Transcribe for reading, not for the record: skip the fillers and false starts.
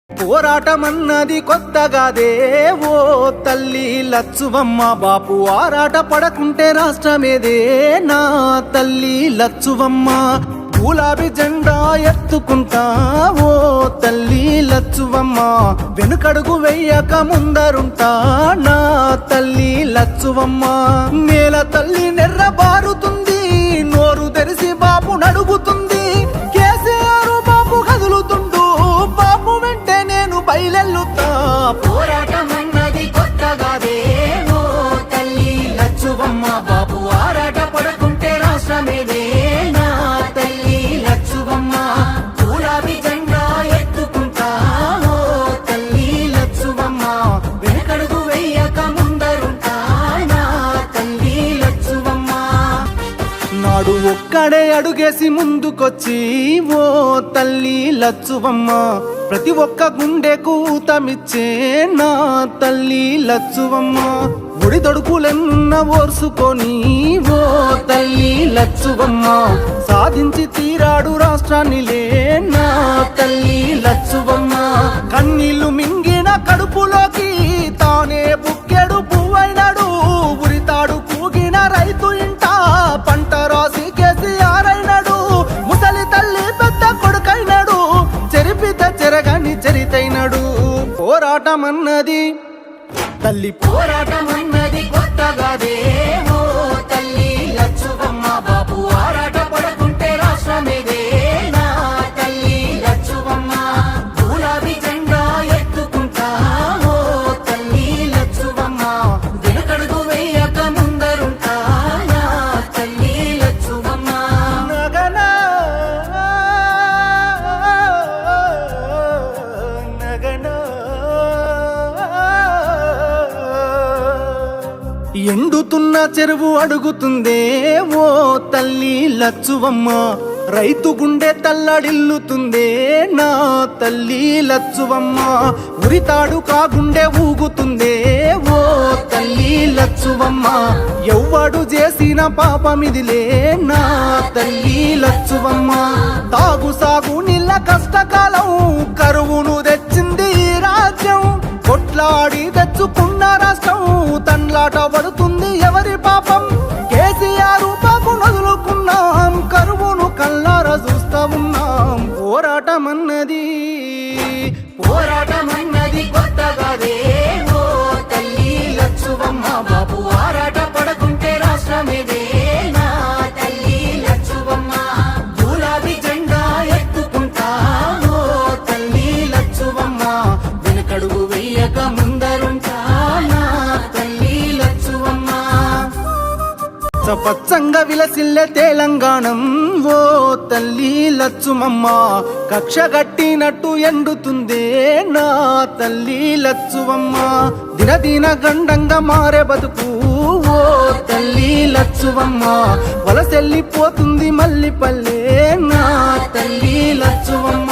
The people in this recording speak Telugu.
పోరాటమన్నది కొత్తగాదే ఓ తల్లి లచ్చువమ్మ, బాపు ఆరాట పడకుంటే రాష్ట్రమేదే నా తల్లి లచ్చువమ్మ. గులాబీ జెండా ఎత్తుకుంటా ఓ తల్లి లచ్చువమ్మ, వెనుకడుగు వెయ్యక ముందరుంటా నా తల్లి లచ్చువమ్మ. నేల తల్లి నెర్ర బారుతుంది, నోరు తెరిసి బాపు నడుగుతుంది. కేసీఆర్ బాపు కదులుతుండు, బాపు వెంటే నేను బయలెల్లుతా. పోరాటమన్నది కొత్తగాదే ఓ తల్లి లచ్చువమ్మ, బాపు ఆరాట పడకుంటే రాష్ట్రమేదే నా తల్లి లచ్చువమ్మ. గులాబీ జెండా ఎత్తుకుంటా ఓ తల్లి లచ్చువమ్మ, వెనకడుగు వెయ్యక ముందరుంటా నా తల్లి లచ్చువమ్మ. నాడు ఒక్కడే అడుగేసి ముందుకొచ్చి ఓ తల్లి లచ్చువమ్మ, ప్రతి ఒక్క గుండెకు ఊతమిచ్చే నా తల్లి లచ్చువమ్మ. ఒడిదొడుకులెన్న ఓర్సుకొని ఓ తల్లి లచ్చువమ్మ, సాధించి తీరాడు రాష్ట్రాన్నిలే నా తల్లి లచ్చువమ్మ. కన్నీళ్లు మింగిన కడుపులోకి తానే బుక్కెడు పువ్వైనాడు, ఉరితాడు కూగిన రైతు ఇంట పంట రాసి కేసీఆర్ అయినాడు. ముసలి తల్లి పెద్ద కొడుకైనాడు, చెరిపిత చెరగని చరితైనాడు. పోరాటమన్నది తల్లి, పోరాటమన్నది కొత్తగాదే ఓ తల్లి లచ్చువమ్మ, బాపు ఆరాట పడకుంటే రాష్ట్రమేదే నా తల్లి లచ్చువమ్మ. గులాబీ జెండా ఎత్తుకుంటా ఓ తల్లి లచ్చువమ్మ, వెనకడుగు వేయక ముందరుంటా నా తల్లి లచ్చువమ్మ. నగనా నగనా ఎండుతున్న చెరువు అడుగుతుందే ఓ తల్లి లచ్చువమ్మ, రైతు గుండె తల్లడిల్లుతుందే నా తల్లి లచ్చువమ్మ. ఉరితాడు కాగుండె ఊగుతుందే ఓ తల్లి లచ్చువమ్మ, ఎవ్వడు చేసిన పాపమిదిలే నా తల్లి లచ్చువమ్మ. తాగు సాగు నీళ్ళ కష్టకాలం, కరువును తెచ్చింది ఈ రాజ్యం. కొట్లాడి తెచ్చుకున్న రాష్ట్రం తన్లాట పడుతుంది ఎవరి పాపం. కేసీఆర్ బాబు నదులుకున్నాం, కరువును కల్లారా చూస్తా ఉన్నాం. పోరాటమన్నది కొత్తగాదే ఓ తల్లి లచ్చువమ్మ, బాబు ఆరాట పడకుంటే రాష్ట్రమేదే నా తల్లి లచ్చువమ్మ. గులాబీ జెండా ఎత్తుకుంటా ఓ తల్లి లచ్చువమ్మ, వెనకడుగు వెయ్యక ముందరుంటా నా తల్లి లచ్చువమ్మ. పచ్చంగా విలసిల్లే తెలంగాణం ఓ తల్లి లచ్చువమ్మ, కక్ష గట్టినట్టు ఎండుతుందే నా తల్లి లచ్చువమ్మ. దినదిన గండంగా మారే బతుకు ఓ తల్లి లచ్చువమ్మ, వలసెల్లిపోతుంది మల్లిపల్లె నా తల్లి లచ్చువమ్మ.